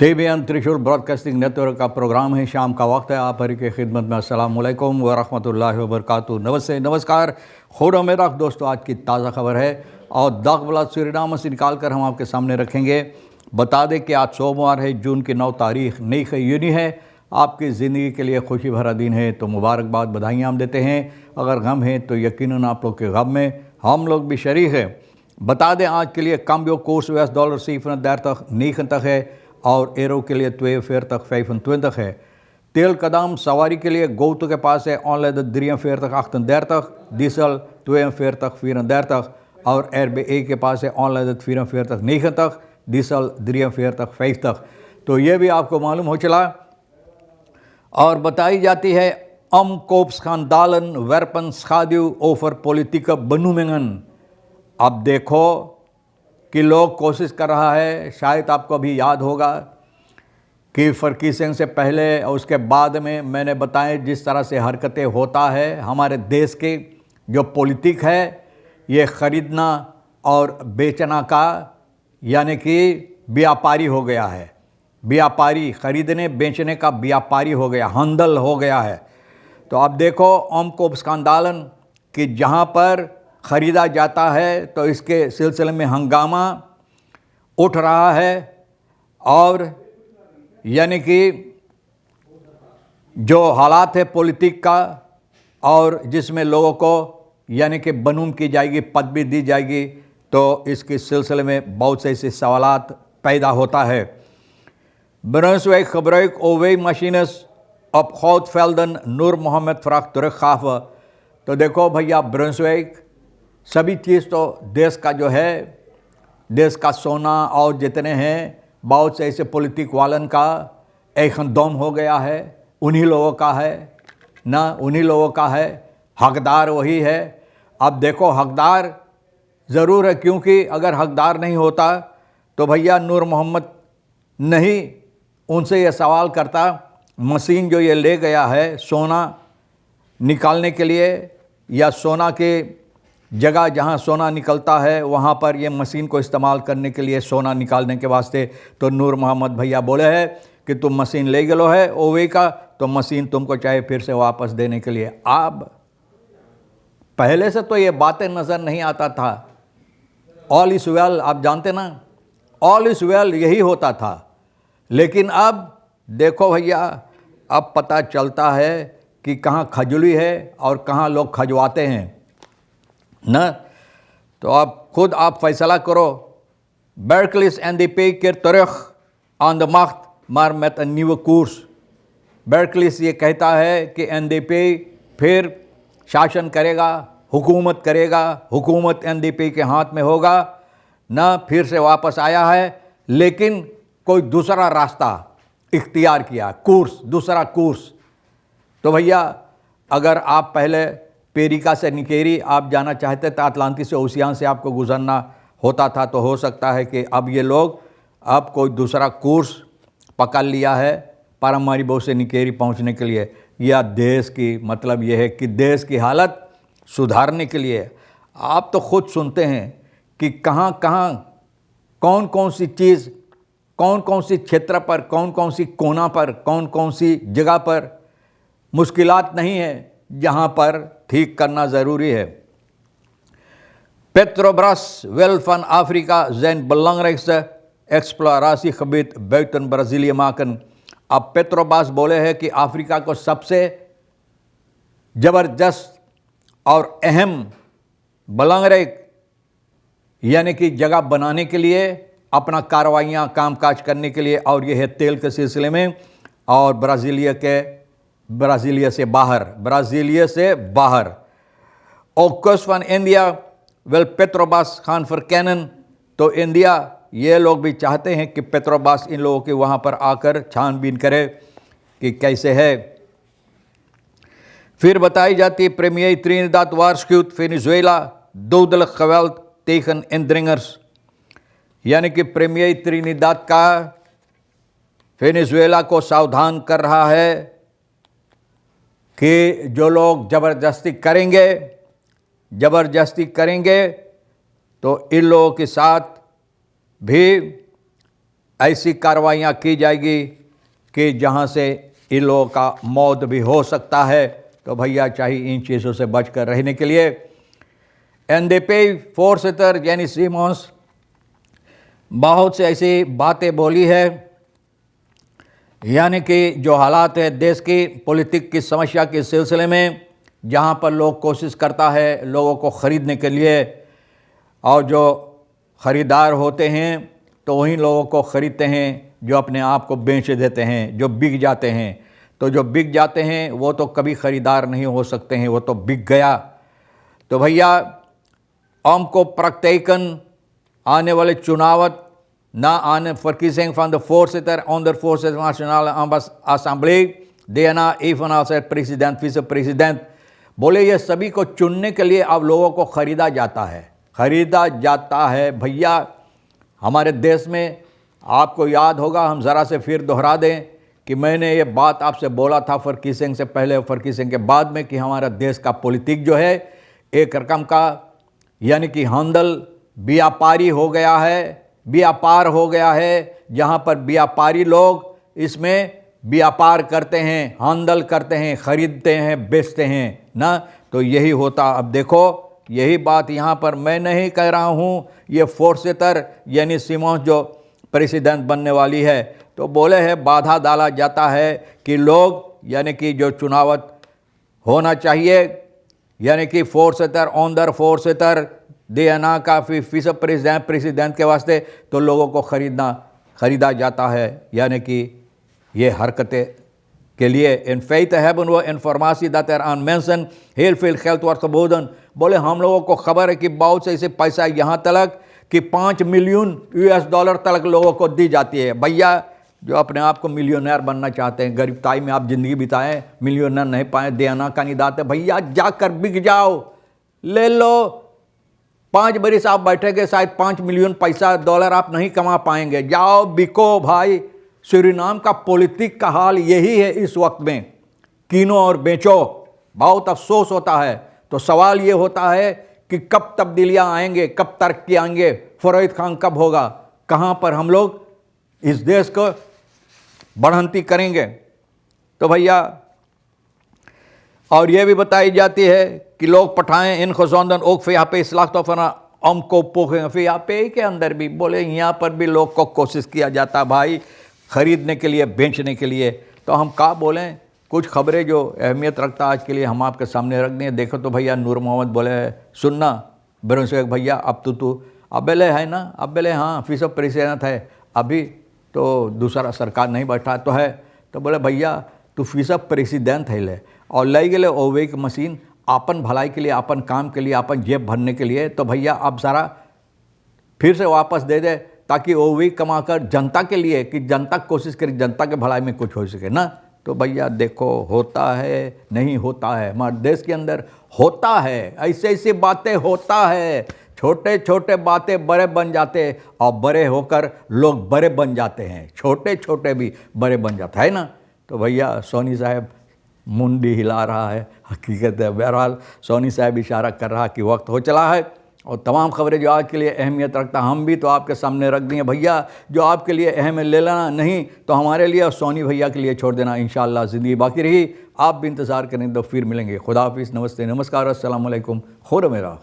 TBN त्रिशूल broadcasting network का programme है। शाम का वक्त है। आप हर की खिदमत में अस्सलाम वालेकुम व रहमतुल्लाहि व बरकातुहू। नमस्ते, नमस्कार, खुदा में रख दोस्तों। आज की ताज़ा खबर है और दागबला सूरीनाम से निकाल कर हम आपके सामने रखेंगे। बता दें कि आज सोमवार है, जून की 9 तारीख नई यूनी है। आपकी ज़िंदगी के लिए खुशी भरा दिन है, तो मुबारकबाद, बधाइयाँ हम देते हैं। अगर गम है तो यकीनन आप लोग के गम में हम लोग भी शरीक हैं। बता दें आज के लिए cambio koers US-dollar 37 39 है और एरो के लिए 42 25 है। तेल कदम सवारी के लिए गोतो के पास है ऑनलाइन 43 38, डीजल 42 34 और RBA के पास है ऑनलाइन 44 90, डीजल 43 50। तो ये भी आपको मालूम हो चला। और बताई जाती है कोप्सखानदालन वेरपन स्खाद्यू ओफर पॉलिटिका बनुमेंगन। अब देखो कि लोग कोशिश कर रहा है, शायद आपको अभी याद होगा कि फर्कीसेन से पहले और उसके बाद में मैंने बताया जिस तरह से हरकतें होता है हमारे देश के जो पॉलिटिक है, ये ख़रीदना और बेचना का यानी कि व्यापारी हो गया है। व्यापारी ख़रीदने बेचने का व्यापारी हो गया, हंदल हो गया है। तो अब देखो कोप्सखानदालन कि जहाँ पर ख़रीदा जाता है तो इसके सिलसिले में हंगामा उठ रहा है और यानी कि जो हालात है पॉलिटिक का और जिसमें लोगों को यानी कि बनूम की जाएगी, पदवी दी जाएगी, तो इसके सिलसिले में बहुत से ऐसे सवालात पैदा होता है। ब्रंसवेक खबरेक ओवे मशीनस अब खौद फेल्दन नूर मोहम्मद फ़राख तुरक खाफ। तो देखो भैया, ब्रंसवेक सभी चीज़ तो देश का जो है, देश का सोना और जितने हैं बहुत से ऐसे पॉलिटिक वालन का एक दम हो गया है, उन्हीं लोगों का है ना, उन्हीं लोगों का है, हकदार वही है। अब देखो हकदार ज़रूर है, क्योंकि अगर हकदार नहीं होता तो भैया नूर मोहम्मद नहीं उनसे ये सवाल करता। मशीन जो ये ले गया है सोना निकालने के लिए, या सोना के जगह जहाँ सोना निकलता है वहाँ पर ये मशीन को इस्तेमाल करने के लिए, सोना निकालने के वास्ते, तो नूर मोहम्मद भैया बोले हैं कि तुम मशीन ले गलो है ओवे का, तो मशीन तुमको चाहे फिर से वापस देने के लिए। अब पहले से तो ये बातें नज़र नहीं आता था। ऑल इज़ वेल, आप जानते ना, ऑल इज़ वेल यही होता था। लेकिन अब देखो भैया, अब पता चलता है कि कहाँ खजुली है और कहाँ लोग खजवाते हैं ना। तो आप खुद आप फैसला करो। Berklis NDP keer terug aan de macht, maar met een nieuwe koers। Berklis ये कहता है कि NDP फिर शासन करेगा, हुकूमत करेगा, हुकूमत NDP के हाथ में होगा ना, फिर से वापस आया है, लेकिन कोई दूसरा रास्ता इख्तियार किया, कोर्स, दूसरा कोर्स। तो भैया अगर आप पहले पेरिका से निकेरी आप जाना चाहते थे, अटलांटिक से ओशियान से आपको गुजरना होता था, तो हो सकता है कि अब ये लोग अब कोई दूसरा कोर्स पकड़ लिया है पारामारीबो से निकेरी पहुंचने के लिए। या देश की मतलब ये है कि देश की हालत सुधारने के लिए। आप तो खुद सुनते हैं कि कहाँ कहाँ कौन कौन सी चीज़, कौन कौन सी क्षेत्र पर, कौन कौन सी कोना पर, कौन कौन सी जगह पर मुश्किलात नहीं है जहाँ पर ठीक करना ज़रूरी है। Petrobras wil van Afrika zijn belangrijkste exploratiegebied buiten Brazilië maken। अब पेट्रोबास बोले हैं कि अफ्रीका को सबसे ज़बरदस्त और अहम बेलंगरेक यानी कि जगह बनाने के लिए, अपना कार्रवाइयाँ कामकाज करने के लिए, और यह है तेल के सिलसिले में। और ब्राज़ीलिया से बाहर ओकस वन इंडिया वेल पेट्रोबास खान फरकैनन। तो इंडिया ये लोग भी चाहते हैं कि पेट्रोबास इन लोगों के वहाँ पर आकर छानबीन करे कि कैसे है। फिर बताई जाती है premier Trinidad waarschuwt Venezuela dodelijk geweld tegen indringers। यानी कि प्रीमियर ट्रिनिदाद का वेनेजुएला को सावधान कर रहा है कि जो लोग ज़बरदस्ती करेंगे तो इन लोगों के साथ भी ऐसी कार्रवाइयाँ की जाएगी कि जहाँ से इन लोगों का मौत भी हो सकता है। तो भैया चाहिए इन चीज़ों से बचकर रहने के लिए। एनडीपी फोर्सेटर जेनी सिमोंस बहुत से ऐसी बातें बोली है, यानी कि जो हालात है देश की पॉलिटिक की समस्या के सिलसिले में, जहाँ पर लोग कोशिश करता है लोगों को ख़रीदने के लिए, और जो ख़रीदार होते हैं तो वही लोगों को ख़रीदते हैं जो अपने आप को बेच देते हैं, जो बिक जाते हैं। तो जो बिक जाते हैं वो तो कभी ख़रीदार नहीं हो सकते हैं, वो तो बिक गया। तो भैया हमको प्रत्येकन आने वाले चुनावत ना आने फर्किसिंग फ्रॉम द फोर्सेटर on the forces national assembly देना even also president vice president, बोले ये सभी को चुनने के लिए अब लोगों को ख़रीदा जाता है भैया। हमारे देश में आपको याद होगा, हम ज़रा से फिर दोहरा दें कि मैंने ये बात आपसे बोला था फर्किसिंग से पहले और फर्किसिंग के बाद में कि हमारा देश का पॉलिटिक जो है एक रकम का यानी कि हंदल व्यापारी हो गया है, व्यापार हो गया है, जहाँ पर व्यापारी लोग इसमें व्यापार करते हैं, हंदल करते हैं, ख़रीदते हैं, बेचते हैं ना। तो यही होता। अब देखो यही बात यहाँ पर मैं नहीं कह रहा हूँ, ये फोर्सेटर यानी सिमोंस जो प्रेसिडेंट बनने वाली है, तो बोले है बाधा डाला जाता है कि लोग यानी कि जो चुनावत होना चाहिए यानी कि फोर्सेटर ऑन द फोर्सेटर देना काफ़ी फीसद प्रेसिडेंट के वास्ते, तो लोगों को ख़रीदा जाता है यानी कि ये हरकतें के लिए। इन फेथ हैवन वो इन्फॉर्मेशन दैट आर अनमेंशन हेल फील हेल्थ वर्क बोधन, बोले हम लोगों को खबर है कि बहुत से ऐसे पैसा यहाँ तक कि 5 मिलियन $US तक लोगों को दी जाती है। भैया जो अपने आप को मिलियनर बनना चाहते हैं, गरीबताई में आप ज़िंदगी बिताएं, मिलियनर नहीं पाए, देना का निदात है भैया, जाकर बिक जाओ, ले लो। 5 बरिस आप बैठेंगे, शायद 5 मिलियन $5 आप नहीं कमा पाएंगे, जाओ बिको भाई। सूरीनाम का पॉलिटिक का हाल यही है इस वक्त में, कीनो और बेचो, बहुत अफसोस होता है। तो सवाल ये होता है कि कब तब्दीलियां आएंगे, कब तरक्की आएंगे, फरोइद खान कब होगा, कहाँ पर हम लोग इस देश को बढ़ंती करेंगे। तो भैया और ये भी बताई जाती है कि लोग पठाएं इन खुशौंदन ओक फिया पे इस्लाह तो फना को पोखे फिया पे के अंदर भी, बोले यहाँ पर भी लोग को कोशिश किया जाता भाई ख़रीदने के लिए, बेचने के लिए। तो हम क्या बोलें, कुछ खबरें जो अहमियत रखता आज के लिए हम आपके सामने रख दें। देखो तो भैया नूर मोहम्मद बोले सुनना बिरंशेख भैया अब तू अबेले है ना, अबेले हाँ फीसद प्रेसिडेंट है, अभी तो दूसरा सरकार नहीं बैठा तो है। तो बोले भैया तू फीसद प्रेसिडेंट है ले, और ले गए ओवे की मशीन अपन भलाई के लिए, अपन काम के लिए, अपन जेब भरने के लिए। तो भैया अब सारा फिर से वापस दे दे ताकि वो भी कमाकर जनता के लिए, कि जनता कोशिश करे जनता के भलाई में कुछ हो सके ना। तो भैया देखो होता है नहीं होता है, हमारे देश के अंदर होता है, ऐसे ऐसी बातें होता है, छोटे छोटे बातें बड़े बन जाते हैं और बड़े होकर लोग बड़े बन जाते हैं, छोटे छोटे भी बड़े बन जाता है ना। तो भैया सोनी साहब मुंडी हिला रहा है, हकीकत है। बहरहाल सोनी साहब इशारा कर रहा कि वक्त हो चला है, और तमाम खबरें जो आज के लिए अहमियत रखता हम भी तो आपके सामने रख दिए भैया। जो आपके लिए अहम है ले लेना, नहीं तो हमारे लिए और सोनी भैया के लिए छोड़ देना। इंशाअल्लाह ज़िंदगी बाकी रही, आप भी इंतज़ार करें तो फिर मिलेंगे। खुदा हाफिज़, नमस्ते, नमस्कार, अस्सलाम वालेकुम, खुदा मेरा।